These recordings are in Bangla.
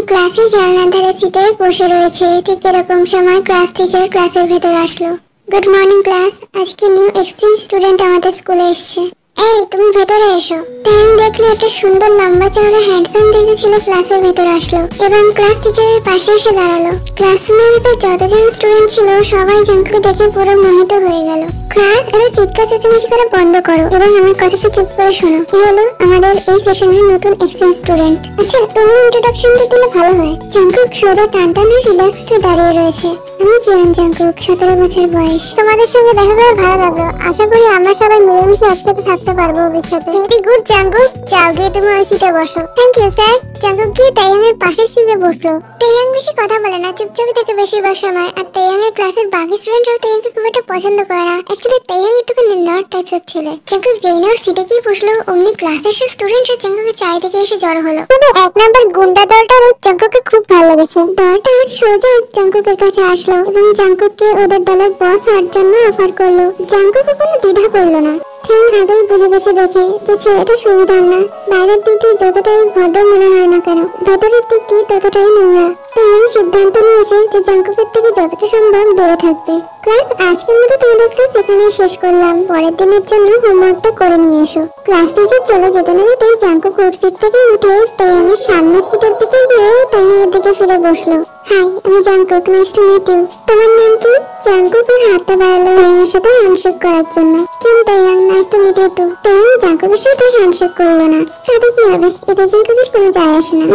ক্লাসে জানলার ধারে সিটে বসে রয়েছে, ঠিক এরকম সময় ক্লাস টিচার ক্লাসের ভেতর আসলো। গুড মর্নিং ক্লাস, আজকে নিউ এক্সচেঞ্জ স্টুডেন্ট আমাদের স্কুলে এসেছে। এই তুমি ভেতরে এসো। টাইম দেখলে একটা সুন্দর লম্বা চওড়া হ্যান্ডসাম দেখে ছিল ক্লাসের ভেতর আসলো এবং ক্লাস টিচারের পাশে এসে দাঁড়ালো। ক্লাসরুমের ভিতর যতজন স্টুডেন্ট ছিল সবাই জাঙ্কুকে দেখে পুরো মোহিত হয়ে গেল। ক্লাস এত চিৎকার চেঁচামেচি করে বন্ধ করো এবং আমার কথাটা চুপ করে শোনো। কি হলো আমাদের এই সেশনের নতুন এক্সচেঞ্জ স্টুডেন্ট? আচ্ছা তুমি ইন্ট্রোডাকশনটা দিলে ভালো হয়। জাঙ্কুক সোজা টানটানে রিল্যাক্সড দাঁড়িয়ে রয়েছে। আমি জিয়ান জাঙ্কুক, 17 বছর বয়স। তোমাদের সঙ্গে দেখা করে ভালো লাগলো। আশা করি আমরা সবাই মিলেমিশে একসাথে থাকতে পারবো ভবিষ্যতে। ভেরি গুড জাঙ্কুক, যাও গিয়ে তুমি ওই সিটে বসো। Thank you sir. জাঙ্কুক গিয়ে তাইয়াংয়ের পাশের সিটে বসলো। তাইয়াং বেশি কথা বলে না, চুপচাপ থেকে বেশিরভাগ সময়। আর তাইয়াংয়ের ক্লাসের বাকি স্টুডেন্টরাও তাইয়াংকে খুব একটা পছন্দ করে না। অ্যাকচুয়ালি তাইয়াং একটুখানি নার্ড টাইপস অফ ছেলে। জাঙ্কুক যেই না ওর সিটে গিয়ে বসলো, অমনি ক্লাসের সব স্টুডেন্টরা জাঙ্কুকের চারিদিকে এসে জড়ো হলো। কিন্তু 1 নম্বর গুন্ডা দলটার জাঙ্কুককে খুব ভালো লেগেছে। দলটা সোজা জাঙ্কুকের কাছে আসলো এবং জাঙ্কুককে ওদের দলের বস হওয়ার জন্য অফার করলো। জাঙ্কুক কোনো দ্বিধা করলো না। আগেই বুঝে গেছে দেখে যে ছেলেটা সুবিধার না। বাইরের দিক দিয়ে যতটাই ভদ্র মনে হয় না কেন, ভেতরের দিক দিয়ে ততটাই নোংরা। তাই আমি সিদ্ধান্ত নিয়েছি যে জাঙ্কুকের থেকে যতটা সম্ভব দূরে থাকবে। ক্লাস আজকের মতো তোমাদের ক্লাস এখানেই শেষ করলাম। পরের দিনের জন্য হোমওয়ার্কটা করে নিয়ে এসো। ক্লাস টিচার চলে যেতে না যেতেই জাঙ্কুক ওর সিট থেকে উঠে তাই আমি সামনের সিটের দিকে গিয়ে তাইয়ের দিকে ফিরে বসলো। হাই, আমি Jungkook, nice to meet you. তোমার নাম কি? জাঙ্কুক ওর হাতটা বাড়ালো তাইয়ের সাথে হ্যান্ডশেক করার জন্য। কিন্তু Taeyang, nice to meet you too. Taeyang জাঙ্কুকের সাথে হ্যান্ডশেক করলো না। তাতে কি হবে, এটা জাঙ্কুকের কোনো যায় আসে না।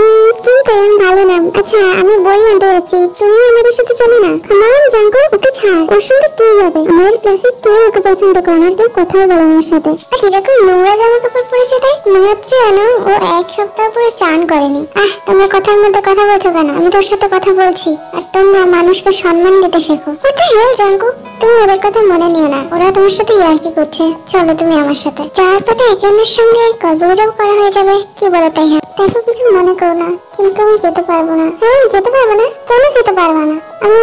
কিন্তু তাইয়াং ভালো নাম। আচ্ছা আমি বই আনতে যাচ্ছি, তুমি আমাদের সাথে চলো না। কামান জাঙ্কুক, ওকে ছাড়, ওর সঙ্গে কি যাবে? আমাদের ক্লাসে কেউ ওকে পছন্দ করে না, কেউ কথাও বলে আমার সাথে। আর কিরকম নোংরা জামা কাপড় পরেছে তাই মনে হচ্ছে জানো ও 1 সপ্তাহ পরে চান করেনি। তোমার কথার মধ্যে কথা বলছো কেন? আমি তোর সাথে কথা বলছি। আর তোমরা মানুষকে সম্মান দিতে শেখো। কোথায় হেল জাঙ্কুক, তুমি ওদের কথা মনে নিও না, ওরা তোমার সাথে ইয়ার্কি করছে। চলো তুমি আমার সাথে। যাওয়ার পথে একে অন্যের সঙ্গে গল্পগুজব করা হয়ে যাবে। কি বলো তাই? হ্যাঁ দেখো, কিছু মনে করো না, কিন্তু আমি যেতে পারবো না। হ্যাঁ যেতে পারবো না? কেন যেতে পারবো না? আমি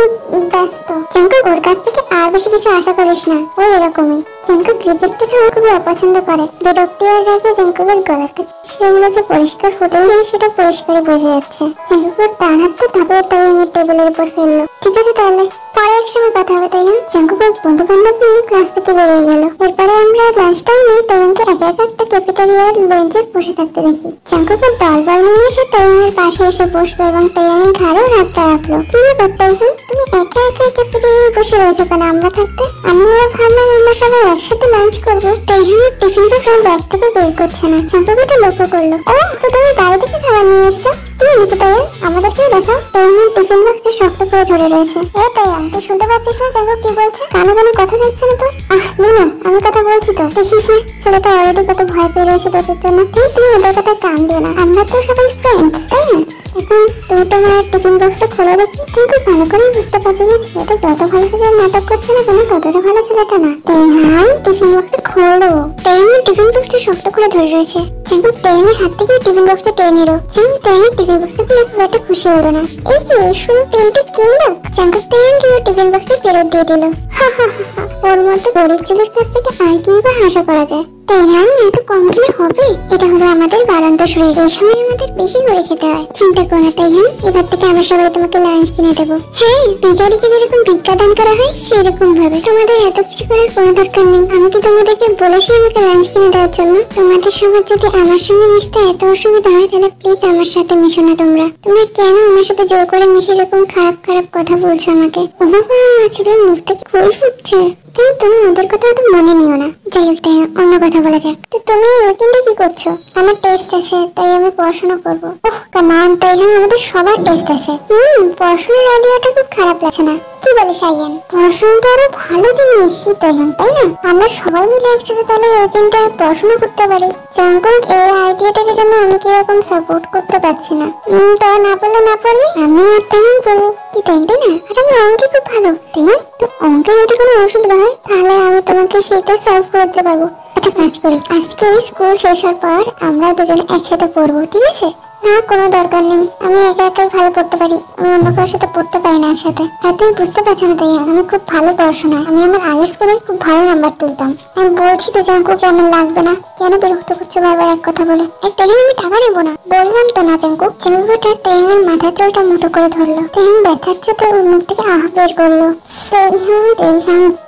ব্যস্ত। জাঙ্কুক ওর কাছ থেকে আর বেশি কিছু আশা করিস না, ও এরকমই। জাঙ্কুক রিজেক্টেড হওয়া খুবই অপছন্দ করে। বিরক্তি আর রাগে জাঙ্কুকের গলার কাছে সেগুলো যে পরিষ্কার ফুটেছে সেটা পরিষ্কারই বোঝা যাচ্ছে। জাঙ্কুকের ডান হাতটা ধাপে তাইয়াংয়ের টেবিলের উপর ফেললো। ঠিক আছে তাহলে পরে একসময় কথা হবে তাইয়াং। জাঙ্কুকের বন্ধু বান্ধব নিয়ে ক্লাস থেকে বেরিয়ে গেল। এরপরে আমরা লাঞ্চ টাইমে তাইয়াংকে একা একা একটা ক্যাফেটেরিয়ার বেঞ্চে বসে থাকতে দেখি। জাঙ্কুকের দলবল নিয়ে এসে তাইয়াংয়ের পাশে এসে বসলো এবং তাইয়াংয়ের ঘাড়েও হাতটা রাখলো। কি ব্যাপার তাইয়াং, তুমি একা একা ক্যাফেটেরিয়ায় বসে রয়েছো কেন আমরা থাকতে? আমি ভাবলাম আমরা সবাই একসাথে লাঞ্চ করবো। তাইয়াংয়ের টিফিন বক্স আমার ব্যাগ থেকে বের করছে না। জাঙ্কুক এটা লক্ষ্য করলো। ও তো তুমি বাইরে থেকে খাবার নিয়ে এসছো? কি এনেছো তাইয়াং, আমাদেরকেও দেখাও। তাইয়াংয়ের টিফিন বক্সে শক্ত করে ধরে রয়েছে। তাইয়াং তুই শুনতে পাচ্ছিস না জাঙ্কুক কি বলছে? কানে কানে কথা যাচ্ছে না তোর? না আমি কথা বলছি তো, দেখিস না ছেলেটা অলরেডি কত ভয় পেয়ে রয়েছে তোদের জন্য। তুমি ওদের কথায় কান দিও না, আমরা তো সবাই ফ্রেন্ডস তাই না? এখন তুমি তোমার টিফিন বক্সটা খোলা দেখি। কিন্তু ভালো করেই বুঝতে পারছি যে ছেলেটা যত ভালো করে নাটক করছে না কেন ততটা ভালো ছেলেটা না। তাইয়াং টিফিন বক্সটা খোলো। তাইয়াং টিফিন বক্সটা শক্ত করে ধরে রয়েছে। জাঙ্কুক তাইয়াংয়ের হাত থেকে টিফিন বক্সটা টেনে নিল। কিন্তু তাইয়াং টিফিন বক্সটা খুলে খুব একটা খুশি হলো না। এই কি শুধু 3টি কিউট? জাঙ্কুক তাইয়াংকে টিফিন বক্সটা ফেরত দিয়ে দিল। ওর মতো গরিব ছেলের কাছ থেকে আর কি বা আশা করা যায়? তাইয়াং এত কম খেলে হবে? এটা হলো আমাদের বারান্ত শরীর, এই সময় আমাদের বেশি করে খেতে হয়। চিন্তা করো না তাইয়াং, এবার থেকে আমরা সবাই তোমাকে লাঞ্চ কিনে দেবো। হ্যাঁ, ভিখারিকে যেরকম ভিক্ষা দান করা হয় সেরকম ভাবে। তোমাদের এত কিছু করার কোনো দরকার নেই। আমি কি তোমাদেরকে বলেছি আমাকে লাঞ্চ কিনে দেওয়ার জন্য? তোমাদের সবার যদি আমার সঙ্গে মিশতে এত অসুবিধা হয় তাহলে প্লিজ আমার সাথে মিশো না। তোমরা কেন আমার সাথে জোর করে মিশে এরকম খারাপ খারাপ কথা বলছো আমাকে? ও বাবা, ছেলের মুখ থেকে ফুল ফুটছে। তুমি ওদের কথা তো মনে নিও না। যাই হোক তাই অন্য কথা বলা যাক। তো তুমি ওইখানটা কি করছো? আমার টেস্ট আছে তাই আমি পড়াশোনা করবো। ওহ কামান, তাই আমাদের সবার টেস্ট আছে। পড়াশোনার আইডিয়াটা খুব খারাপ লাগছে না। কি বলিস আইয়ান? পড়াশোনাটা আরো ভালো জিনিস তাইয়াং, তাই না? আমরা সবাই মিলে একসাথে তাহলে ওইখানটা পড়াশোনা করতে পারি। জাঙ্কুক এই আইডিয়াটাকে যেন আমি কিরকম সাপোর্ট করতে পারছি না। তোরা না পারলে না পারবি, আমি আর তাইয়াং করবো। কি তাই না? আর আমি অঙ্কে খুব ভালো তাইয়াং। তো অঙ্কে যদি কোনো অসুবিধা হয় তাহলে আমি তোমাকে সেটা সলভ করে দিতে পারবো। একটা কাজ করি, আজকে স্কুল শেষ হওয়ার পর আমরা দুজনে একসাথে পড়বো, ঠিক আছে? না, কোনো দরকার নেই, আমি একা একাই ভালো পড়তে পারি, আমি অন্য কারোর সাথে পড়তে পারি না একসাথে। আর তুমি বুঝতে পারছো না তাই, আমি খুব ভালো পড়াশোনায়, আমি আমার আগের স্কুলে খুব ভালো নাম্বার তুলতাম। আমি বলছি তো জাঙ্কুক যে আমার লাগবে না, কেন বিরক্ত করছো বারবার এক কথা বলে? তাই আমি টাকা নেবো না, বললাম তো না জাঙ্কুক। জাঙ্কুকটা তেহামের মাথার চুলটা মুঠো করে ধরলো। তেহাম ব্যথাচ্ছ তো ওর মুখ থেকে আহ বের করলো।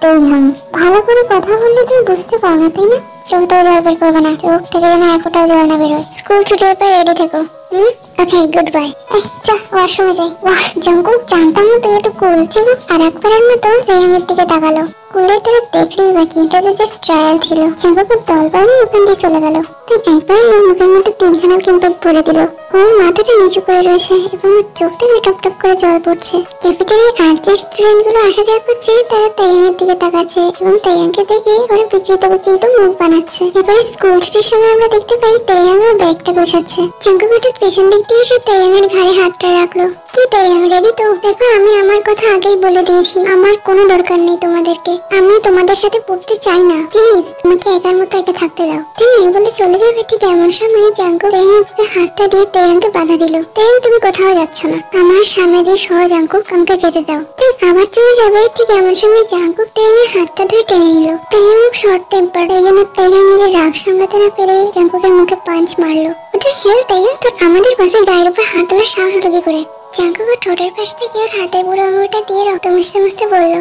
তেহাম ভালো করে কথা বললে তুমি বুঝতে পারো না তাই না? চোখ থেকে জল বের করবে না, চোখ থেকে যেন এক ফোঁটাও জল না বেরোয়। স্কুল ছুটির পর রেডি থেকো। ওকে, গুড বাই। চল ওয়াশরুমে যাই। বাহ জাঙ্কুক, জানতাম না তুই এত কুল। চলো আর একবারের মতো তেহামের দিকে তাকালো। কুলের তোরা দেখলেই বাকি, এটা তো জাস্ট ট্রায়াল ছিল। জাঙ্কুকের দল বাড়ি ওখান দিয়ে চলে গেল। তুই একবারই ওর মুখের মধ্যে তিনখানা কিম্পাক ভরে দিল। ওর মাথাটা নিচু করে রয়েছে এবং ওর চোখ থেকে টপ টপ করে জল পড়ছে। ক্যাফেটেরিয়ায় আর যে স্টুডেন্ট গুলো আসা যাওয়া করছে তারা তাইয়ানের দিকে তাকাচ্ছে এবং তাইয়ানকে দেখে ওরা বিকৃত বিকৃত মুখ বানাচ্ছে। এবারে স্কুল ছুটির সময় আমরা দেখতে পাই তাইয়ান ওর ব্যাগটা গোছাচ্ছে। জাঙ্কুক হঠাৎ পেছন দিক দিয়ে এসে তাইয়ানের ঘাড়ে হাতটা রাখলো। কি তাইয়ান, রেডি তো? দেখো, আমি আমার কথা আগেই বলে দিয়েছি, আমার কোনো দরকার নেই তোমাদেরকে, আমি তোমাদের সাথে পড়তে চাই না, প্লিজ আমাকে একার মতো একা থাকতে দাও। তিনি এই বলে চলে যাবে ঠিক এমন সময় জাঙ্কুক তাইয়ানকে হাতটা দিয়ে তাইয়ানকে বাধা দিল। তাইয়ান, তুমি কোথাও যাচ্ছ না, আমার সামনে দিয়ে সরো জাঙ্কুক, আমাকে যেতে দাও। ঠিক আবার চলে যাবে ঠিক এমন সময় জাঙ্কুক তাইয়ানের হাতটা ধরে টেনে নিল। তাইয়ান শর্ট টেম্পার, তাই জন্য তাইয়ান নিজের রাগ সামলাতে না পেরে জাঙ্কুকের মুখে পাঞ্চ মারলো। ওটা হেল তাইয়ান, তোর আমাদের পাশে গায়ের উপর হাত তোলার সাহস হলো কি করে? জাঙ্কুকের ঠোঁটের পাশ থেকে ওর হাতের বুড়ো আঙুলটা দিয়ে রক্ত মুছতে মুছতে বলল,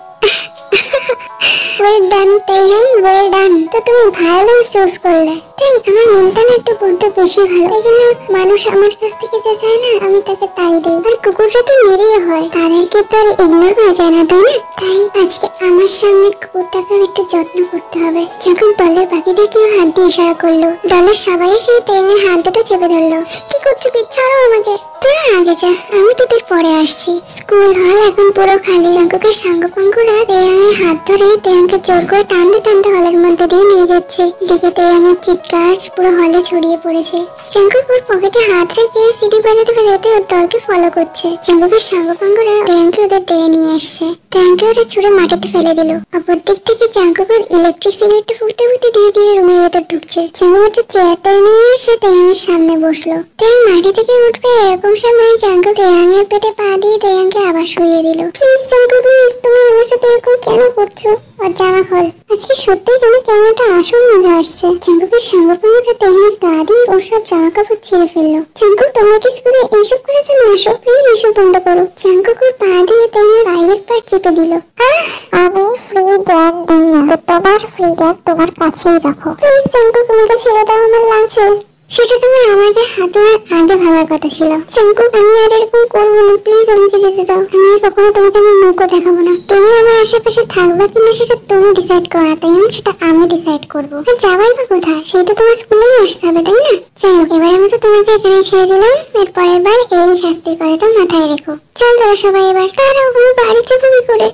ওয়েল ডান তাইয়ান, ওয়েল ডান। তো তুমি ভায়োলেন্স চুজ করলে। ঠিক, আমার মনটা না একটু বড্ড বেশি ভালো, এই জন্য মানুষ আমার কাছ থেকে যা চায় না আমি তাকে তাই দেই। আর কুকুরটা তো মেরেই হয়, তাদেরকে তো আর ইগনোর করা যায় না তাই না? তাই আজকে আমার সামনে কুকুরটাকে একটু যত্ন করতে হবে। যখন দলের বাকিদেরকেও হাত দিয়ে ইশারা করলো, দলের সবাই এসে তাইয়ানের হাত দুটো চেপে ধরলো। কি করছো, কি? ছাড়ো আমাকে। তোরা আগে যা, আমি তোদের পরে আসছি। স্কুল হল এখন পুরো খালি। জাঙ্কুকের সাঙ্গপাঙ্গরা তাইয়ানের হাত ধরে তাইয়ানকে জোর করে টানতে টানতে হলের মধ্যে দিয়ে নিয়ে যাচ্ছে। দিকে তাইয়ানের চিৎকার পুরো হলে ছড়িয়ে পড়েছে। জাঙ্কুক ওর পকেটে হাত রেখে সিটি বাজাতে বাজাতে ওর দলকে ফলো করছে। জাঙ্কুকের সাঙ্গপাঙ্গরা তাইয়ানকে ওদের ডেকে নিয়ে আসছে। তাইয়ানকে ওরা ছুঁড়ে মাটিতে ফেলে দিল। অপর দিক থেকে জাঙ্কুকের ইলেকট্রিক সিগারেটটা ফুটতে ফুটতে ধীরে ধীরে রুমের ভেতর ঢুকছে। জাঙ্কুক একটা চেয়ারটা নিয়ে এসে তাইয়ানের সামনে বসলো। তাইয়ান মাটি থেকে উঠবে এরকম সময় জাঙ্কুক তাইয়ানের পেটে পা দিয়ে তাইয়ানকে আবার শুইয়ে দিল। প্লিজ জাঙ্কুক, প্লিজ, তুমি আমার সাথে এরকম কেন করছো? আর জামা খোল, আজকে সত্যি যেন কেমন একটা আসল মজা আসছে। জাঙ্কুকের সাঙ্গপাঙ্গরা তাইয়ানের গা দিয়ে ওর সব জামা কাপড় ছিঁড়ে ফেললো। জাঙ্কুক, তোমরা কি স্কুলে এইসব করেছো না? আসো, প্লিজ এইসব বন্ধ করো। জাঙ্কুক ওর পা দিয়ে তাইয়ানের প্রাইভেট পার্ট চেপে দিল। আমি ফ্রি জ্ঞান দিই না, তো তোমার ফ্রি জ্ঞান তোমার কাছেই রাখো। প্লিজ জাঙ্কুক, আমাকে ছেড়ে দাও, আমার লাগছে। সেটা তোমার আমাকে হাত আগে ভাবার কথা ছিল। জাঙ্কুক, আমি আর এরকম করবো না, প্লিজ আমাকে যেতে দাও। আমি কখনো তোমাকে আমার মুখও দেখাবো না। তুমি আমার আশেপাশে থাকবা কিনা সেটা তুমি ডিসাইড করা, তাই না? সেটা আমি ডিসাইড করবো। আর যাবাই বা কোথায়, সেই তো তোমার স্কুলেই আসতে হবে তাই না? যাই হোক, এবার আমি তো তোমাকে এখানে ছেড়ে দিলাম, এর পরের বার এই শাস্তির কথাটা মাথায় রেখো। চল তোরা সবাই এবার। তারা ওগুলো বাড়ি যাবো কি করে?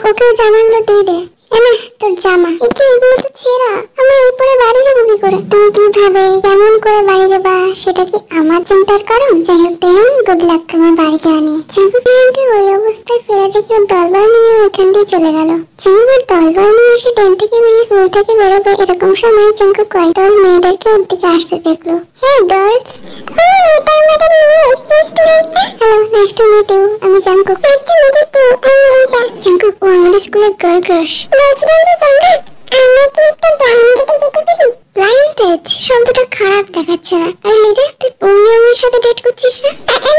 ওকেও জামাগুলো দিয়ে দে। এমা, তোর জামা এগুলো তো ছেঁড়া, আমি এরপরে বাড়ি যাবো কি করে? তুমি কিভাবে কেমন করে বাড়ি যাবা সেটা কি আমার চিন্তার কারণ? যাই হোক তেমন গুড লাক তোমার বাড়ি যাওয়া নিয়ে। জাঙ্কুকে ওই অবস্থায় ফেলে রেখে দলবল নিয়ে ওইখান দিয়ে চলে গেল। জাঙ্কুকের দলবল নিয়ে এসে ট্রেন থেকে বেরিয়ে স্কুল থেকে বেরোবে এরকম সময় জাঙ্কুক কয়েকদল মেয়েদেরকে ওর দিকে আসতে দেখলো। Hey girls! Hello, nice to meet you. আমি Jungkook. Nice to meet you too. I'm Lisa. Jungkook, ও আমাদের স্কুলের গার্ল ক্রাশ। বলছিলাম যে জাঙ্কুক, আমরা কি একটা ব্লাইন্ড ডেটে যেতে পারি? ব্লাইন্ড ডেট শব্দটা খারাপ দেখাচ্ছে না। আরে লিজা, তুই ওমিয়ামের সাথে ডেট করছিস না?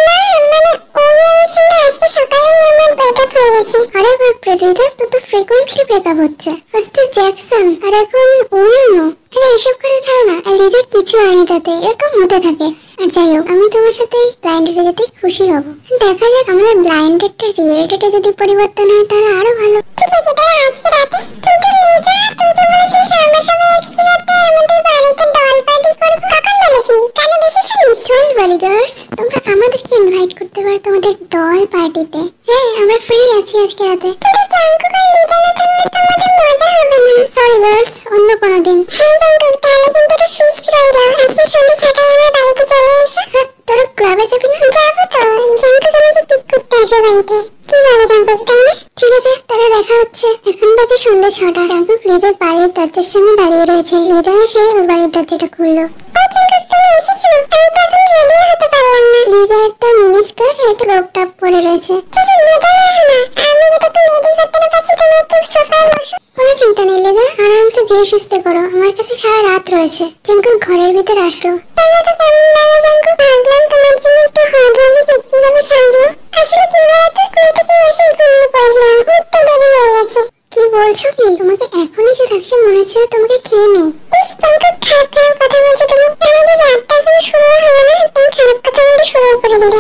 না, মানে ওমিয়ামের সঙ্গে আজকে সকালেই আমার ব্রেকআপ হয়ে গেছে। আরে বাপরে লিজা, তোর তো ফ্রিকোয়েন্টলি ব্রেকআপ হচ্ছে। ফার্স্ট ইজ জ্যাকসন আর এখন ওমিয়ামও। আরে এসব করে ছাড়ো না। আর লিজা, কিছু হয়নি তাতে, এরকম হতে থাকে। আর যাই হোক, আমি তোমার সাথে ব্লাইন্ড ডেটে যেতে খুশি হব। দেখা যাক আমাদের ব্লাইন্ড ডেটটা রিয়েল ডেটে যদি পরিবর্তন হয় তাহলে আরো ভালো। ঠিক আছে, তাহলে আজকে রাতে। কিন্তু লিজা, তুই যে বলেছিস আমরা সবাই আজকে রাতে আমাদের বাড়িতে ডল পার্টি করব, কখন বলেছি? কেন বেশি শুনিস? ডোন্ট ওয়ারি গার্লস, তোমরা আমাদেরকে ইনভাইট করতে পারো তোমাদের ডল পার্টিতে। হ্যাঁ, আমরা ফ্রি আছি আজকে রাতে। কিন্তু জাঙ্কুক আর লিজা না থাকলে তো আমাদের মজা হবে না। সরি গার্লস, অন্য কোনো দিন। হ্যাঁ জাঙ্কুক, তাহলে কিন্তু এটা ফিক্স রইল। আজকে সন্ধ্যে 6টায় আমার বাড়িতে চলে এসো। তোরা ক্লাবে যাবি না? যাবো তো, জাঙ্কুক আমাকে পিক করতে আসবে বাড়িতে। কি বলে জাঙ্কুক, তাই না? ঠিক আছে, তাহলে দেখা হচ্ছে। এখন বাজে সন্ধ্যে 6টা। জাঙ্কুক লিজার বাড়ির দরজার সামনে দাঁড়িয়ে রয়েছে। লিজা এসে ওর বাড়ির দরজাটা খুললো। ও জাঙ্কুক, তুমি এসেছো? আমি তো এখন রেডি হতে পারলাম না। লিজা একটা মিনি স্কার্ট আর একটা ক্রপ টপ পরে রয়েছে। তুমি ভেতরে এসো না, আমি যতক্ষণ রেডি করতে না পারছি তুমি একটু সোফায় বসো। কোনো চিন্তা নেই লিজা, আরামসে ধীরে সুস্থে করো, আমার কাছে সারা রাত রয়েছে। জাঙ্কুক ঘরের ভিতরে আসলো। তাহলে তো কেমন লাগে জাঙ্কুক, ভাবলাম তোমার জন্য একটু হার্ড হবে যে কিভাবে সাজবো। আসলে কি বলতো, স্কুল থেকে এসে ঘুমিয়ে পড়েছিলাম, উঠতে দেরি হয়ে গেছে। কি বলছো কি? তোমাকে এখনই যে লাগছে মনে হচ্ছে তোমাকে খেয়ে নেই। ইস জাঙ্কুক, খারাপ খারাপ কথা বলছো তুমি। আমাদের রাতটা এখনো শুরু হলো না, তুমি খারাপ কথা বলতে শুরু করে দিলে।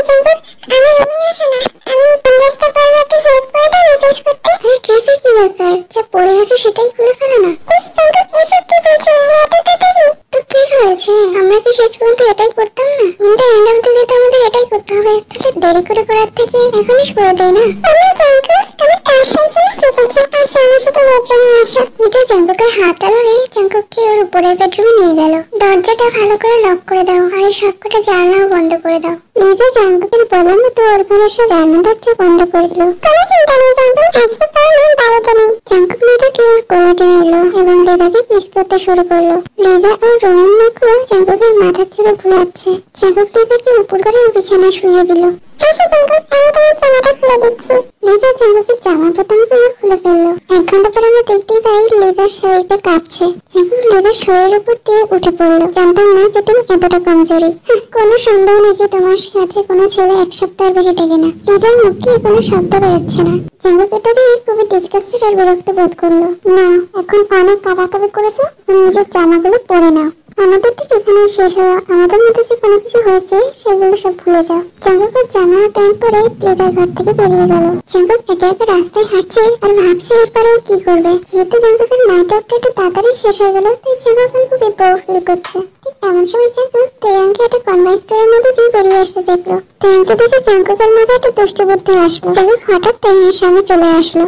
জাঙ্কুক, আমি রুমে আসো না, আমি ড্রেসটা পরবো, একটু হেল্প করে দাও না চেঞ্জ করতে। আরে ড্রেসের কি দরকার, যা পরে আছো সেটাই খুলে ফেলো না। ইস জাঙ্কুক, এসব কি বলছো, এত তাড়াতাড়ি? তো কি হয়েছে, আমরা কি শেষ পর্যন্ত এটাই করতাম না? ইন্টা এন্ড অফ দ্য ডে তো আমাদের এটাই করতে হবে, তাহলে দেরি করে করার থেকে এখনই করে দেই না। আমি জাঙ্কুক, তুমি তার সাথে ঠিক আছে, আসো আমার সাথে বেডরুমে আসো। এটা জাঙ্কুকের হাতটা ধরে জাঙ্কুককে ওর উপরের বেডরুমে নিয়ে গেল। দরজাটা ভালো করে লক করে দাও আর এই সবকটা জানলাও বন্ধ করে দাও। লিজা জাঙ্কুকের বলার মতো ওর ঘরের সব জানলা দরজা বন্ধ করে দিল। কোনো চিন্তা নেই জাঙ্কুক, আজকে পর মন বাড়াতে নেই। জাঙ্কুক লিজাকে ওর কোলে টেনে এলো এবং লিজাকে কিস করতে শুরু করলো। লিজা ওর রঙিন নখগুলো জাঙ্কুকের মাথার চুলে ঘুরাচ্ছে। জাঙ্কুক লিজাকে উপর করে বিছানায় শুইয়ে দিল। আসো জাঙ্কুক, আমি তোমার জামাটা খুলে দিচ্ছি। লিজা জাঙ্কুকের জামার বোতামগুলো খুলে ফেললো। 1 ঘন্টা পর আমরা দেখতেই পাই লিজার শরীরটা কাঁপছে। জাঙ্কুক লিজার শরীরের উপর দিয়ে উঠে পড়লো। জানতাম না যে তুমি এতটা কমজোরি। কোনো সন্দেহ নেই যে তোমার কাছে কোনো ছেলে 1 সপ্তাহের বেশি টেকে না। লিজার মুখে কোনো শব্দ বেরোচ্ছে না। জাঙ্কুক এটা দিয়ে খুবই ডিসগাস্টেড আর বিরক্ত বোধ করলো। না, এখন অনেক কাঁপাকাঁপি করেছো, নিজের জামাগুলো পরে নাও। আমাদের ঠিক এখানে শেষ হলো। আমাদের মধ্যে যে কোনো কিছু হয়েছে সেগুলো সব ভুলে যাও। জাঙ্কুকের জামা প্যান্ট পরে লিজার ঘর থেকে বেরিয়ে গেল। জাঙ্কুক একা একা রাস্তায় হাঁটছে আর ভাবছে এরপরে কি করবে। যেহেতু জাঙ্কুকের নাইট আউটটা একটু তাড়াতাড়ি শেষ হয়ে গেল, তাই জাঙ্কুক এখন খুব বোর ফিল করছে। ঠিক এমন সময় জাঙ্কুক তেয়াংকে একটা কনভেন্স স্টোরের মধ্যে দিয়ে বেরিয়ে আসতে দেখলো। তেয়াংকে দেখে জাঙ্কুকের মাথায় একটা দুষ্ট বুদ্ধি আসলো। জাঙ্কুক হঠাৎ তেয়াংয়ের সামনে চলে আসলো।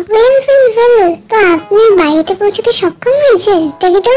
তো আপনি বাড়িতে পৌঁছতে সক্ষম হয়েছে? দেখি তো,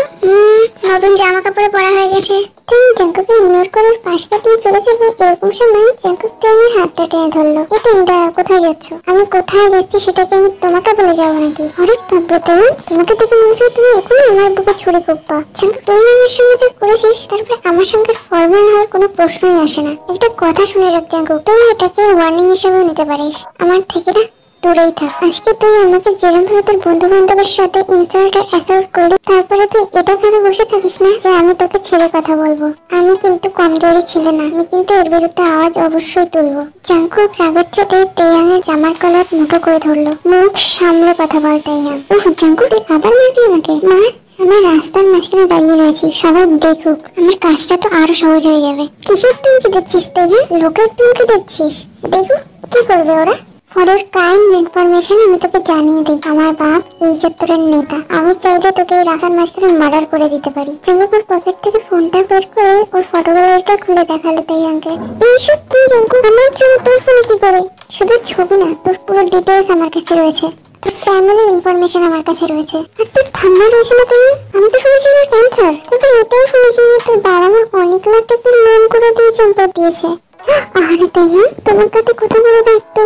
নতুন জামা কাপড়ে পরা হয়ে গেছে। তেয়াং জাঙ্কুককে ইগনোর করার পাশ কাটিয়ে চলে যাবে, এরকম সময় জাঙ্কুক তেয়াংয়ের হাতটা টেনে ধরলো। দাঁড়া, কোথায় যাচ্ছ? আমি কোথায় যাচ্ছি সেটাকে আমি তোমাকে বলে যাবো নাকি? হঠাৎ ভাবলো তেয়াং, তোমাকে দেখে মনে হচ্ছে তুমি এখনই আমার বুকে ছুরি কুপ্পা। জাঙ্কুক, তুই আমার সঙ্গে যা করেছিস তারপরে আমার সঙ্গে ফর্মাল হওয়ার কোনো প্রশ্নই আসে না। একটা কথা শুনে রাখ জাঙ্কুক, তুই এটাকে ওয়ার্নিং হিসেবেও নিতে পারিস। আমার থেকে না দূরেই থাক। আজকে তুই আমাকে যেরকম ভাবে তোর বন্ধু বান্ধবের সাথে ইনসাল্ট আর অ্যাসল্ট করলি, তারপরে তুই এটা ভেবে বসে থাকিস না যে আমি তোকে ছেড়ে কথা বলবো। আমি কিন্তু কমজোরি ছিল না, আমি কিন্তু এর বিরুদ্ধে আওয়াজ অবশ্যই তুলবো। জাঙ্কুক রাগের চোটে তেয়াংয়ের জামার কলার মুঠো করে ধরলো। মুখ সামলে কথা বল তেয়াং। জাঙ্কুক, তুই আবার মারবি আমাকে? মা, আমরা রাস্তার মাঝখানে দাঁড়িয়ে রয়েছি, সবাই দেখুক, আমার কাজটা তো আরো সহজ হয়ে যাবে। কিসের তুমকি দেখছিস তেয়াং? লোকের তুমকি দেখছিস? দেখুক কি করবে ওরা। ফর ইউর কাইন্ড ইনফরমেশন, আমি তোকে জানিয়ে দিই, আমার বাপ এই চত্বরের নেতা। আমি চাইলে তোকে এই রাস্তার মাঝখানে মার্ডার করে দিতে পারি। জাঙ্কুক পকেট থেকে ফোনটা বের করে ওর ফটো গ্যালারিটা খুলে দেখালো তেয়াংকে। এইসব কি জাঙ্কুক? আমার জন্য তোর ফোনে কি করে? শুধু ছবি না, তোর পুরো ডিটেলস আমার কাছে রয়েছে, তোর ফ্যামিলি ইনফরমেশন আমার কাছে রয়েছে, আর তোর ঠাম্মা রয়েছে না তেয়াং? আমি তো শুনেছি আমার ক্যান্সার। তবে এটাও শুনেছি যে তোর বাবা মা অনেক লাখ টাকা লোন করে দিয়ে সম্পদ দিয়েছে। আরে তেয়াং, তোমার কাছে কত বড় দায়িত্ব।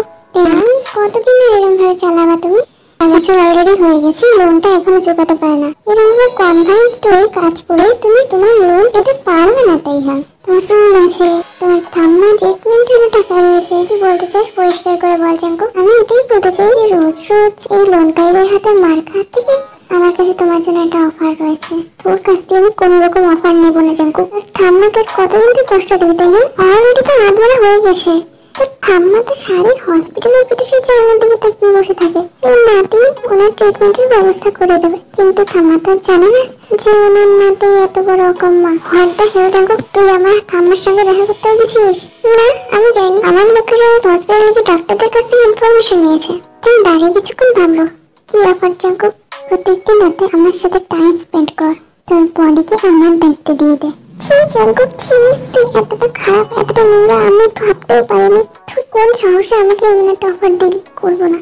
কতদিন এরকম ভাবে চালাবা তুমি? 5 বছর অলরেডি হয়ে গেছে, লোনটা এখনো চুকাতে পারে না। এরকম ভাবে কনফারেন্সড হয়ে কাজ করে তুমি তোমার লোন পেতে পারবে না তেয়াং। তোমার শুনুন আছে, তোমার ঠাম্মা ট্রিটমেন্টের টাকা রয়েছে। কি বলতে চাই পরিষ্কার করে বল জাঙ্কুক। আমি এটাই বলতে চাই যে রোজ রোজ এই লোনকারীদের হাতে মার খাওয়ার থেকে আমার কাছে তোমার জন্য একটা অফার রয়েছে। তোর কাছ থেকে আমি কোনো রকম অফার নেবো না জাঙ্কুক। ঠাম্মা তোর কতদিন তুই কষ্ট দেবে তেয়াং? অলরেডি তো 8 মাস হয়ে গেছে। তোর ঠাম্মা তো সারি হসপিটালের ভিতরে জানলার দিকে তাকিয়ে বসে থাকে। ওর নাতি ওনার ট্রিটমেন্টের ব্যবস্থা করে দেবে, কিন্তু ঠাম্মা তো জানে না যে ওনার নাতি এত বড় অকম্মা। হরটা হেরে জাঙ্কুক, তুই আমার ঠাম্মার সঙ্গে দেখা করতে গেছিস? না, আমি যাইনি। আমার লোকেরা হসপিটালে গিয়ে ডাক্তারদের কাছ থেকে ইনফরমেশন নিয়েছে। তুই দাঁড়িয়ে কিছুক্ষণ ভাবলো, কি অফার জাঙ্কুক? প্রত্যেকদিন রাতে আমার সাথে টাইম স্পেন্ড কর, তোর বডিকে আমার দায়িত্ব দিয়ে দে। ছি জাঙ্কুক, ছি, তুই এতটা খারাপ, এতটা নোংরা আমি ভাবতেও পারিনি। তুই কোন সাহসে আমাকে এমন একটা অফার দিলি? করবো না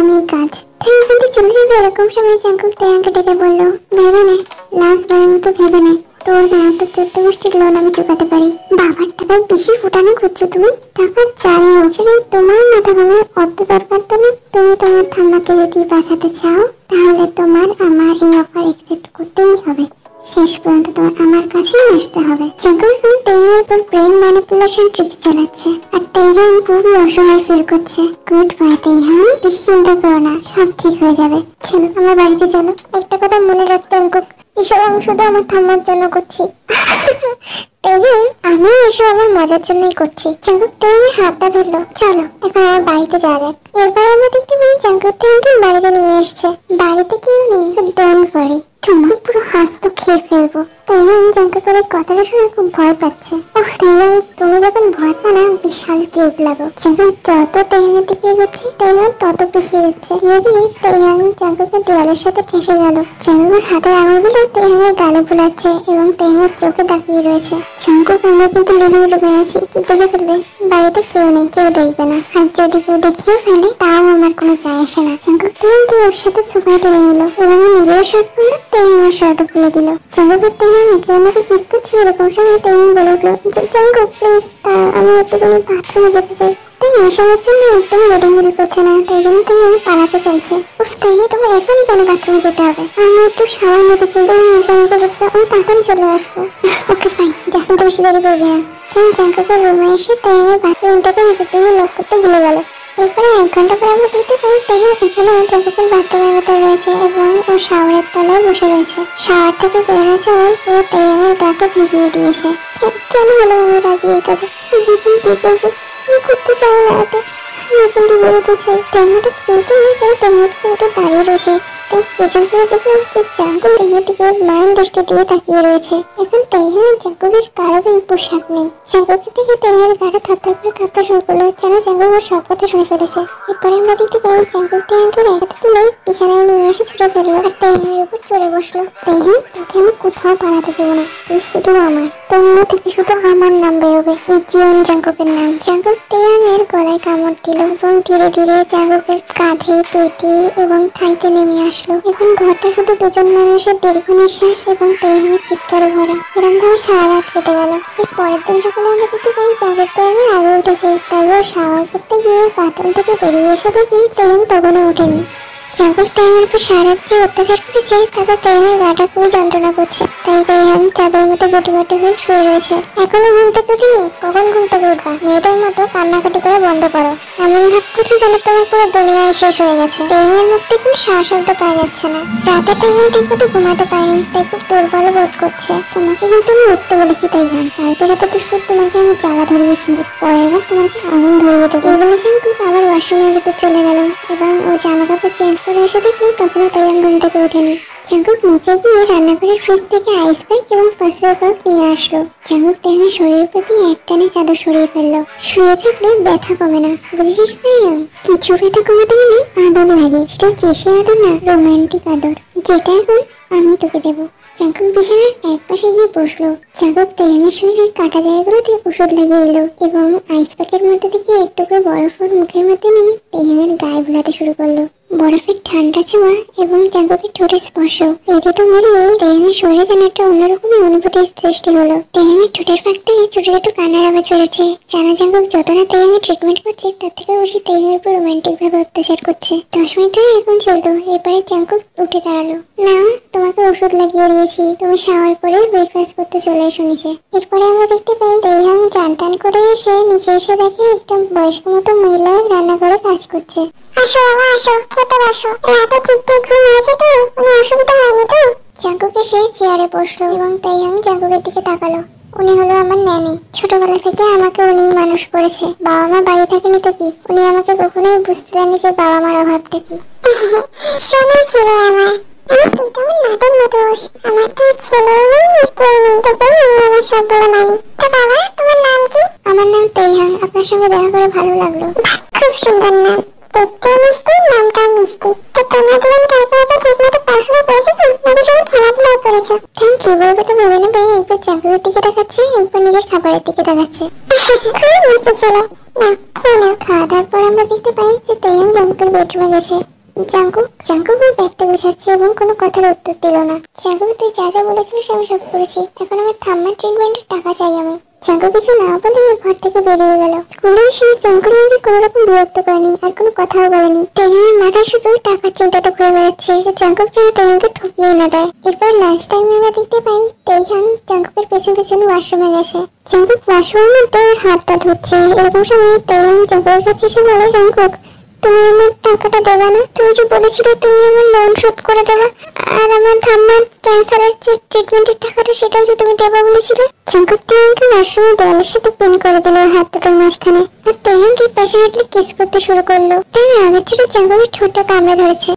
আমি এই কাজ। তুই এখান থেকে চলে যাবে এরকম সময় জাঙ্কুক তেয়াংকে ডেকে বললো, ভেবে নে, লাস্ট বারের মতো ভেবে নে, তোর না তো 14 গোষ্ঠীর লোন আমি চুকাতে পারি। বাবার টাকার বেশি ফুটানো করছো তুমি। টাকা 4 বছরে তোমার মাথা ঘামার অত দরকার তো নেই। তুমি তোমার ঠাম্মাকে যদি বাঁচাতে চাও তাহলে তোমার আমার এই অফার অ্যাকসেপ্ট করতেই হবে। শেষ পর্যন্ত তোমার আমার কাছে কাছে নিয়ে আসতে হবে। জাঙ্কুক এখন তেইহানের উপর ব্রেন ম্যানিপুলেশন ট্রিক্স চালাচ্ছে আর তেইহান খুবই অসহায় ফিল করছে। গুড বাই তেইহান, বেশি চিন্তা করো না, সব ঠিক হয়ে যাবে। চলো আমার বাড়িতে চলো। একটা কথা মনে রাখতে জাঙ্কুক, এসব আমি শুধু আমার ঠাম্মার জন্য করছি। আমি এসব আমার মজার জন্যই করছি। জাঙ্কুক তেইহানের হাতটা ধরলো। চলো এখন আমার বাড়িতে যাওয়া যাক। এরপরে আমরা দেখতে পাই জাঙ্কুক তেইহানকে বাড়িতে নিয়ে এসছে। বাড়িতে কেউ নেই, ডোন্ট ওয়ারি, তোমার পুরো হাত তো খেয়ে ফেলবো। তেইহান জাঙ্কুকের কথাটা শুনে খুব ভয় পাচ্ছে। তেইহান, তুমি যখন ভয় পাও না বিশাল কিউট লাগো। জাঙ্কুক যত তেইহানের দিকে এগোচ্ছে তেইহান তত পিছিয়ে যাচ্ছে। ধীরে ধীরে তেইহান জাঙ্কুকের দেওয়ালের সাথে ফেসে গেল। জাঙ্কুকের হাতের আঙুলগুলো তেইহানের গালে বুলাচ্ছে এবং তেইহানের চোখে তাকিয়ে রয়েছে। জাঙ্কুক, আমরা কিন্তু লিভিং রুমে আছি, তুই দেখে ফেলবে। বাড়িতে কেউ নেই, কেউ দেখবে না, আর যদি কেউ দেখিয়েও ফেলে তাও আমার কোনো যায় আসে না। জাঙ্কুক তেইহানকে ওর সাথে সোফায় টেনে নিল এবং নিজেও শার্ট খুললো, তেইহানের শার্টও খুলে দিল। জাঙ্কুকের তেইহান একে অন্যকে কিস করছে। এরকম সময় তেইহান বলে উঠলো, জাঙ্কুক প্লিজ দাঁড়াও, আমি একটুখানি বাথরুমে যেতে চাই। তেইহান এসবের জন্য একদমই রেডি করছে না, তাই জন্য তেইহান পালাতে চাইছে। তেইহান, তোমার এখনই কেন বাথরুমে যেতে হবে? আমি একটু শাওয়ার নিতে চাই, তুমি আমাকে বলছো আমি তাড়াতাড়ি চলে আসবো। ওকে ফাইন, যখন তুমি বেশি দেরি করবে না। জাঙ্কুকের রুমে এসে তেইহানের বাথরুমটাকে নিজের দিকে লক করতে ভুলে গেল। এরপরে 1 ঘন্টা পর আমরা দেখতে পাই তেইহান এখানে জাঙ্কুকের বাথরুমের ভেতর রয়েছে এবং ও শাওয়ারের তলায় বসে রয়েছে। শাওয়ার থেকে বেরোনো জল পুরো তেইহানের গাকে ভিজিয়ে দিয়েছে। কেন হলো আমি রাজি এই কাজে? এখন কি করবো? আমি করতে চাই না এটা, আমি এখন দিয়ে বেরোতে চাই। তেইহানটা বিলকুল তেইহানের পিছনে দাঁড়িয়ে রয়েছে। তাই পেছন ফিরে দেখলাম যে জাঙ্কুক তেইহানের দিকে মান দৃষ্টি দিয়ে তাকিয়ে রয়েছে। এখন তেইহান জাঙ্কুকের কারো পোশাক নেই। জাঙ্কুকের দিকে তেইহানের গাটা থরথর করে কাঁপতে শুরু করলো, যেন জাঙ্কুক ওর সব কথা শুনে ফেলেছে। এরপরে আমরা দেখতে পাই জাঙ্কুক তেইহানকে একাতে তুলে বিছানায় নিয়ে এসে ছুটে ফেললো আর তেইহানের উপর চড়ে বসলো। তেইহান, তোকে আমি কোথাও পালাতে দেবো না, তুই শুধু আমার। তোর মুখ থেকে শুধু আমার নাম বেরোবে, এই জীবন জাঙ্কুকের নাম। জাঙ্কুক তেইহানের গলায় কামড় দিল এবং ধীরে ধীরে জাঙ্কুকের কাঁধে, পেটে এবং থাইতে নেমে আসলো। এখন ঘরটা শুধু দুজন মানুষের দীর্ঘ নিঃশ্বাস এবং তেইহানের চিৎকারে ভরা। এরকম ভাবে সারা রাত কেটে গেল। এর পরের দিন সকালে আমরা দেখতে পাই জাঙ্কুক তেইহানের আগে উঠেছে। তাই ও শাওয়ার করতে গিয়ে বাথরুম থেকে বেরিয়ে এসে দেখি তেইহান তখনও ওঠেনি। জাঙ্কুক তেইহানের উপর সারা রাত যে অত্যাচার করেছে তাতে তেইহানের গাটা খুব যন্ত্রণা করছে। তাই তেইহান চাদর মতো গুটি গুটি হয়ে শুয়ে রয়েছে। এখনো ঘুম থেকে উঠিনি? কখন ঘুম থেকে উঠবা? মেয়েদের মতো কান্নাকাটি করে বন্ধ করো। এমন ভাব করছে যেন তোমার পুরো দুনিয়ায় শেষ হয়ে গেছে। তেইহানের মুখ থেকে কোনো সাহস শব্দ পাওয়া যাচ্ছে না। রাতে তেইহান ঠিক মতো ঘুমাতে পারেনি, তাই খুব দুর্বল বোধ করছে। তোমাকে কিন্তু আমি উঠতে বলেছি তেইহান, কালকে রাতে তো শুধু তোমাকে আমি জ্বালা ধরিয়েছি, পরের বার তোমাকে আগুন ধরিয়ে দেবো। এই বলে জাঙ্কুক আবার ওয়াশরুমের ভিতর চলে গেল এবং ও জামা কাপড় চেঞ্জ করে এসে দেখলো তখনও তেইহান ঘুম থেকে ওঠেনি। জাঙ্কুক নিচে গিয়ে রান্নাঘরের ফ্রিজ থেকে আইস প্যাক এবং ফার্স্ট এড বক্স নিয়ে আসলো। জাঙ্কুক তেইহানের শরীরের প্রতি একটানে চাদর সরিয়ে ফেললো। শুয়ে থাকলে ব্যথা কমে না, বুঝেছিস তেইহান? কিছু ব্যথা কমাতে গেলে আদর লাগে, সেটা কেশে আদর না, রোমান্টিক আদর, যেটা এখন আমি তোকে দেবো। জাঙ্কুক বিছানার এক পাশে গিয়ে বসলো। জাঙ্কুক তেইহানের শরীরের কাটা জায়গাগুলোতে ওষুধ লাগিয়ে দিল এবং আইস প্যাকের মধ্যে থেকে একটু করে বরফ ওর মুখের মধ্যে নিয়ে তেইহানের গায়ে বুলাতে শুরু করলো। বরফের ঠান্ডা ছোঁয়া এবং জাঙ্কুকের ঠোঁটের স্পর্শ, এই দুটো মিলিয়ে তেইহানের শরীরে যেন একটা অন্যরকমই অনুভূতির সৃষ্টি হলো। তেইহানের ঠোঁটের ফাঁক থেকে ছোট ছোট কান্নার আওয়াজ বেরোচ্ছে। জানা জাঙ্কুক যত না তেইহানের ট্রিটমেন্ট করছে তার থেকে বেশি তেইহানের উপর রোমান্টিক ভাবে অত্যাচার করছে। 10 মিনিট ধরে এখন চলতো। এরপরে জাঙ্কুক উঠে দাঁড়ালো। না, তোমাকে ওষুধ লাগিয়ে দিয়েছি, তুমি শাওয়ার করে ব্রেকফাস্ট করতে চলে এসো নিচে। এরপরে আমরা দেখতে পাই তেইহান চান টান করে এসে নিচে এসে দেখে একটা বয়স্ক মতো মহিলা রান্নাঘরে কাজ করছে। আসো বাবা আসো, খেতে বসো। রাতে ঠিকঠাক ঘুম হয়েছে তো? কোনো অসুবিধা হয়নি তো? জাঙ্কুক এসে চেয়ারে বসলো এবং তাইয়াং জাঙ্কুকের দিকে তাকালো। উনি হলো আমার ন্যানি। ছোটবেলা থেকে আমাকে উনি মানুষ করেছে। বাবা মা বাড়ি থাকেনি তো কি, উনি আমাকে কখনোই বুঝতে দেননি যে বাবা মার অভাবটা কি। শোনো ছেলে আমার, তুই তো আমার নাটের মতো হোস। আমার তো ছেলেও নেই কেউ নেই, তবে আমি আমার সবগুলো মানি। তো বাবা তোমার নাম কি? আমার নাম তেইহাং। আপনার সঙ্গে দেখা করে ভালো লাগলো। খুব সুন্দর নাম, দেখতেও মিষ্টি, নামটাও মিষ্টি। তো তোমরা দুজন কালকে রাতে ঠিক মতো পড়াশোনা করেছো তো, নাকি শুধু খেলাধুলাই করেছো? থ্যাংক ইউ বলবো তো ভেবে নেবে। একবার চাকরির দিকে দেখাচ্ছে, একবার নিজের খাবারের দিকে দেখাচ্ছে। খুব মিষ্টি ছেলে, না খেয়ে নাও। খাওয়া দাওয়ার পর আমরা দেখতে পাই যে তেইহাং জাঙ্কুকের বেডরুমে গেছে। জাঙ্কুক ওর ব্যাগটা গুছাচ্ছে এবং কোনো কথার উত্তর দিল না। জাঙ্কুক তুই যা যা বলেছিলিস আমি সব করেছি, এখন আমার ঠাম্মার ট্রিটমেন্টের টাকা চাই আমি। জাঙ্কু কিছু না বলে ঘর থেকে বেরিয়ে গেল। স্কুলে এসে জাঙ্কু আমাকে কোনো রকম বিরক্ত করেনি আর কোনো কথাও বলেনি। তেহানের মাথায় শুধু টাকার চিন্তাটা ঘুরে বেড়াচ্ছে, জাঙ্কু যেন তেহানকে ঠকিয়ে না দেয়। এরপর লাঞ্চ টাইমে আমরা দেখতে পাই তেহান জাঙ্কুকের পেছন পেছন ওয়াশরুমে গেছে। জাঙ্কুক ওয়াশরুমের মধ্যে ওর হাতটা ধুচ্ছে। এরকম সময় তেহান জাঙ্কুকের কাছে এসে বলে, জাঙ্কুক তুমি আমার টাকাটা দেবে না? তুমি যে বলেছিলে তুমি আমার লোন শোধ করে দেবে, আর আমার ঠাম্মার ক্যান্সারের যে ট্রিটমেন্টের টাকাটা সেটাও যে তুমি দেবে বলেছিলে। জাঙ্কুক তেহানকে ওয়াশরুমের দেওয়ালের সাথে পিন করে দিল হাত দুটোর মাঝখানে, আর তেহানকে প্যাশনেটলি কিস করতে শুরু করলো। তেহান আগের ছোট জাঙ্কুকের ঠোঁটটা কামড়ে ধরেছে।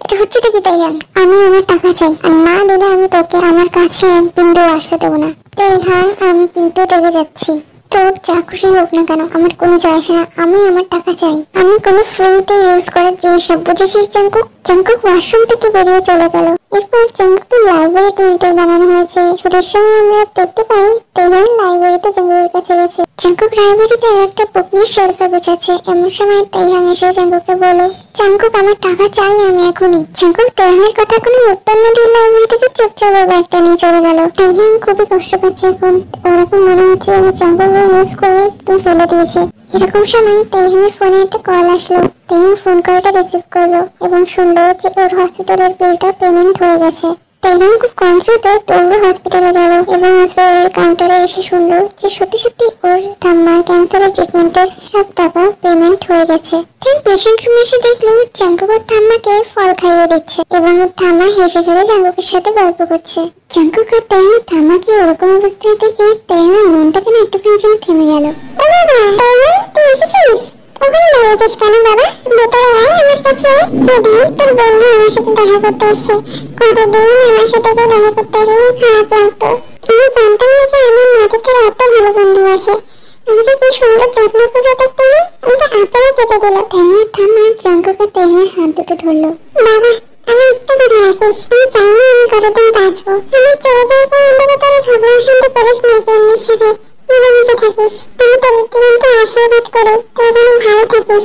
এটা হচ্ছে দেখি তেহান, আমি আমার টাকা চাই, আর না দিলে আমি তোকে আমার কাছে এক বিন্দু আসতে দেবো না। তেহান আমি কিন্তু রেগে যাচ্ছি, তোর যা খুশি হোক না কেন আমার কোনো যায় আসে না, আমি আমার টাকা চাই। আমি কোনো ফ্রিতে ইউজ করার জিনিস সব বুঝেছিস জাঙ্কুক? জাঙ্কুক ওয়াশরুম থেকে বেরিয়ে চলে গেল। এরপর জাঙ্কুককে লাইব্রেরি মনিটর বানানো হয়েছে। ছুটির সময় আমরা দেখতে পাই তেহান লাইব্রেরিতে জাঙ্কুকের কাছে গেছে। জাঙ্কুক লাইব্রেরিতে একটা বুক নিয়ে শেলফে গুছাচ্ছে। এমন সময় তেহান এসে জাঙ্কুককে বলে, জাঙ্কুক আমার টাকা চাই আমি এখনই। জাঙ্কুক তেহানের কথা কোনো উত্তর না দিয়ে লাইব্রেরি থেকে চুপচাপ ব্যাগটা নিয়ে চলে গেল। তেহান খুবই কষ্ট পাচ্ছে এখন, ওরকম মনে হচ্ছে আমি জাঙ্কুক ইউজ করে একটু ফেলে দিয়েছে। এরকম সময় তেহানের ফোনে একটা কল আসলো। তেহান ফোন কলটা রিসিভ করলো এবং শুনলো যে ওর হসপিটালের বিলটা পেমেন্ট হয়ে গেছে। তেহান খুব কনফিউজ হয়ে দৌড়ে হসপিটালে গেল এবং হসপিটালের কাউন্টারে এসে শুনলো যে সত্যি সত্যি ওর ঠাম্মার ক্যান্সারের ট্রিটমেন্টের সব টাকা পেমেন্ট হয়ে গেছে। ঠিক পেশেন্ট রুমে এসে দেখলো জাঙ্কুক ওর ঠাম্মাকে ফল খাইয়ে দিচ্ছে এবং ওর ঠাম্মা হেসে খেলে জাঙ্কুকের সাথে গল্প করছে। জাঙ্কুক আর তেহানের ঠাম্মাকে ওরকম অবস্থায় দেখে তেহানের মনটা কেন একটুখানি যেন থেমে গেল। ও বাবা, তেহান তুই এসেছিস? ওখানে দাঁড়িয়েছিস কেন বাবা? ভেতরে আয় আমার কাছে। যদি তোর বন্ধু আমার সাথে দেখা করতে এসছে, কতদিন আমার সাথে কেউ দেখা করতে আসেনি, খারাপ লাগতো। আমি জানতাম না যে আমার নাটকের এত ভালো বন্ধু আছে। আমাকে কি সুন্দর যত্ন করে দেখতে হয়, আমাকে আপেও পেটে দিল। তেহানের ঠাম্মা জাঙ্কুকের তেহানের হাত দুটো ধরলো। বাবা আমি একটা কথা রাখিস, আমি চাই না আমি কতদিন বাঁচবো। আমার চলে যাওয়ার পর অন্তত তোরা ঝগড়া অশান্তি করিস না অন্যের সাথে, মিলেমিশে থাকিস। আমি তোর আশীর্বাদ করি, তুই যেন ভালো থাকিস।